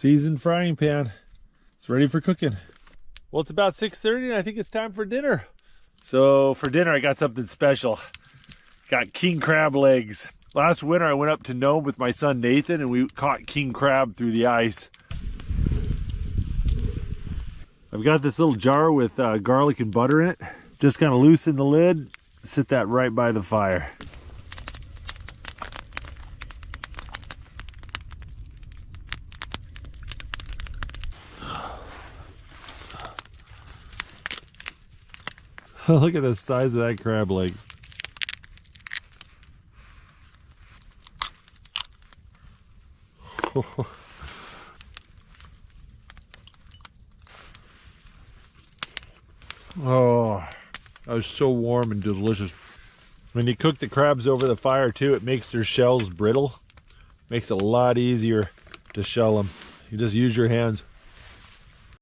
Seasoned frying pan. It's ready for cooking. Well, it's about 6:30 and I think it's time for dinner. So for dinner, I got something special. Got king crab legs. Last winter, I went up to Nome with my son Nathan and we caught king crab through the ice. I've got this little jar with garlic and butter in it. Just kind of loosen the lid, sit that right by the fire. Look at the size of that crab leg. Oh, that was so warm and delicious. When you cook the crabs over the fire too, it makes their shells brittle. Makes it a lot easier to shell them. You just use your hands.